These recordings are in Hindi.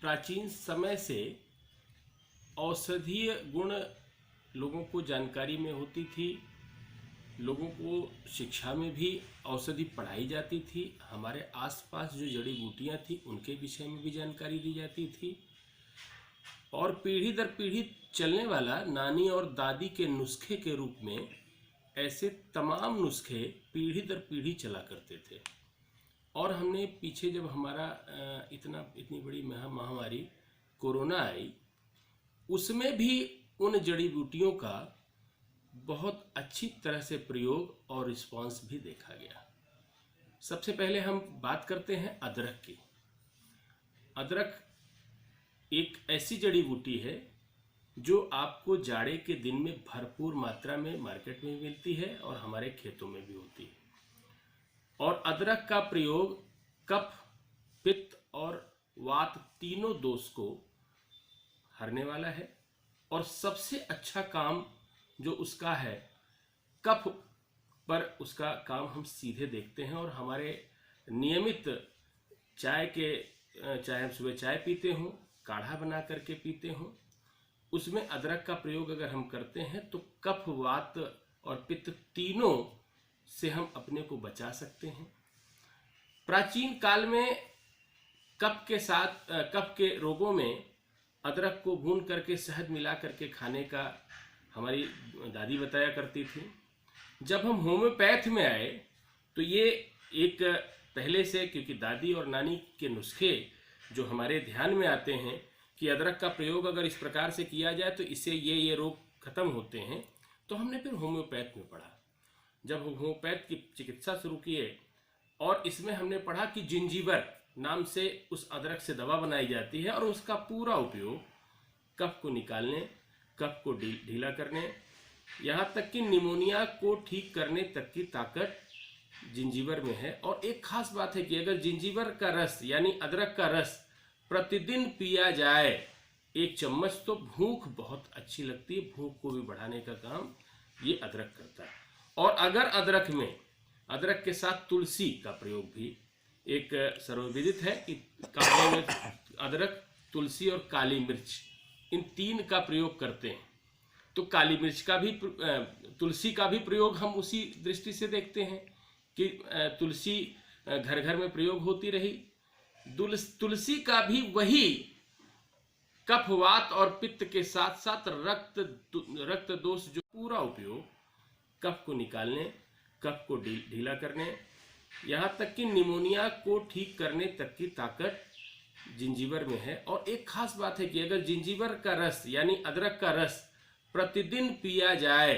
प्राचीन समय से औषधीय गुण लोगों को जानकारी में होती थी। लोगों को शिक्षा में भी औषधि पढ़ाई जाती थी। हमारे आसपास जो जड़ी बूटियां थी उनके विषय में भी जानकारी दी जाती थी। और पीढ़ी दर पीढ़ी चलने वाला नानी और दादी के नुस्खे के रूप में ऐसे तमाम नुस्खे पीढ़ी दर पीढ़ी चला करते थे। और हमने पीछे जब हमारा इतनी बड़ी महामारी कोरोना आई, उसमें भी उन जड़ी बूटियों का बहुत अच्छी तरह से प्रयोग और रिस्पांस भी देखा गया। सबसे पहले हम बात करते हैं अदरक की। अदरक एक ऐसी जड़ी बूटी है जो आपको जाड़े के दिन में भरपूर मात्रा में मार्केट में मिलती है और हमारे खेतों में भी होती है। और अदरक का प्रयोग कफ, पित्त और वात तीनों दोष को हरने वाला है। और सबसे अच्छा काम जो उसका है, कफ पर उसका काम हम सीधे देखते हैं। और हमारे नियमित चाहे हम सुबह चाय पीते हों, काढ़ा बना करके पीते हों, उसमें अदरक का प्रयोग अगर हम करते हैं तो कफ, वात और पित्त तीनों से हम अपने को बचा सकते हैं। प्राचीन काल में कफ के रोगों में अदरक को भून करके शहद मिला करके खाने का हमारी दादी बताया करती थी। जब हम होम्योपैथ में आए तो ये एक पहले से, क्योंकि दादी और नानी के नुस्खे जो हमारे ध्यान में आते हैं कि अदरक का प्रयोग अगर इस प्रकार से किया जाए तो इससे ये रोग खत्म होते हैं, तो हमने फिर होम्योपैथ में पढ़ा। जब होम्योपैथ की चिकित्सा शुरू किए और इसमें हमने पढ़ा कि जिंजीवर नाम से उस अदरक से दवा बनाई जाती है और उसका पूरा उपयोग कफ को निकालने, कफ को ढीला करने, यहाँ तक कि निमोनिया को ठीक करने तक की ताकत जिंजीवर में है। और एक खास बात है कि अगर जिंजीवर का रस यानी अदरक का रस प्रतिदिन पिया जाए 1 चम्मच, तो भूख बहुत अच्छी लगती है। भूख को भी बढ़ाने का काम ये अदरक करता है। और अगर अदरक के साथ तुलसी का प्रयोग भी एक सर्वविदित है कि काढ़े में अदरक, तुलसी और काली मिर्च, इन 3 का प्रयोग करते हैं। तो काली मिर्च का भी, तुलसी का भी प्रयोग हम उसी दृष्टि से देखते हैं कि तुलसी घर घर में प्रयोग होती रही। तुलसी का भी वही कफ, वात और पित्त के साथ साथ रक्त दोष जो पूरा उपयोग कफ को निकालने, कफ को ढीला करने, यहाँ तक कि निमोनिया को ठीक करने तक की ताकत जिंजीवर में है। और एक खास बात है कि अगर जिंजीवर का रस यानी अदरक का रस प्रतिदिन पिया जाए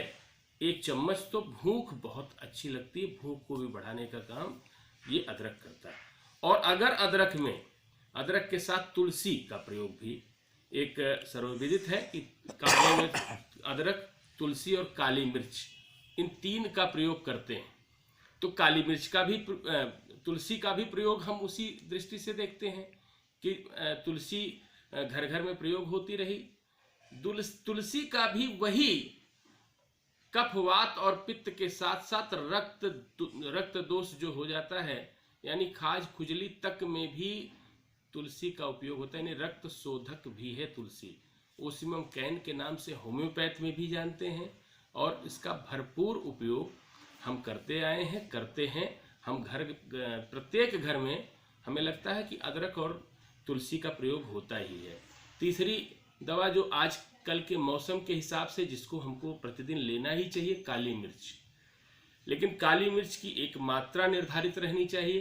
1 चम्मच, तो भूख बहुत अच्छी लगती है। भूख को भी बढ़ाने का काम ये अदरक करता है। और अगर अदरक के साथ तुलसी का प्रयोग भी एक सर्वविदित है कि काढ़े में अदरक, तुलसी और काली मिर्च, इन 3 का प्रयोग करते हैं। तो काली मिर्च का भी, तुलसी का भी प्रयोग हम उसी दृष्टि से देखते हैं कि तुलसी घर घर में प्रयोग होती रही। तुलसी का भी वही कफ, वात और पित्त के साथ साथ रक्त दोष जो हो जाता है, यानी खाज खुजली तक में भी तुलसी का उपयोग होता है। यानी रक्त शोधक भी है तुलसी। ओसिमम कैन के नाम से होम्योपैथ में भी जानते हैं। और इसका भरपूर उपयोग हम करते हैं। हम प्रत्येक घर में हमें लगता है कि अदरक और तुलसी का प्रयोग होता ही है। तीसरी दवा जो आज कल के मौसम के हिसाब से जिसको हमको प्रतिदिन लेना ही चाहिए, काली मिर्च। लेकिन काली मिर्च की एक मात्रा निर्धारित रहनी चाहिए।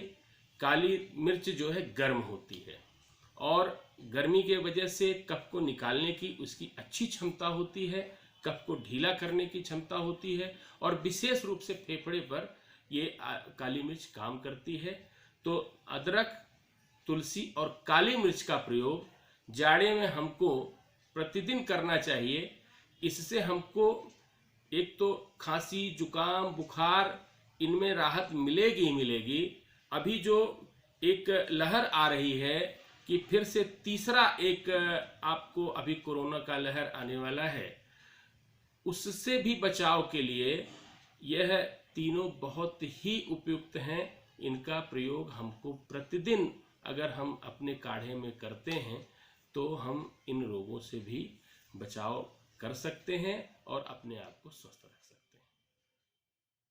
काली मिर्च जो है गर्म होती है और गर्मी के वजह से कफ को निकालने की उसकी अच्छी क्षमता होती है, कफ को ढीला करने की क्षमता होती है। और विशेष रूप से फेफड़े पर ये काली मिर्च काम करती है। तो अदरक, तुलसी और काली मिर्च का प्रयोग जाड़े में हमको प्रतिदिन करना चाहिए। इससे हमको एक तो खांसी, जुकाम, बुखार, इनमें राहत मिलेगी ही मिलेगी। अभी जो एक लहर आ रही है कि फिर से तीसरा एक आपको अभी कोरोना का लहर आने वाला है, उससे भी बचाव के लिए यह तीनों बहुत ही उपयुक्त हैं। इनका प्रयोग हमको प्रतिदिन अगर हम अपने काढ़े में करते हैं तो हम इन रोगों से भी बचाव कर सकते हैं और अपने आप को स्वस्थ रख सकते हैं।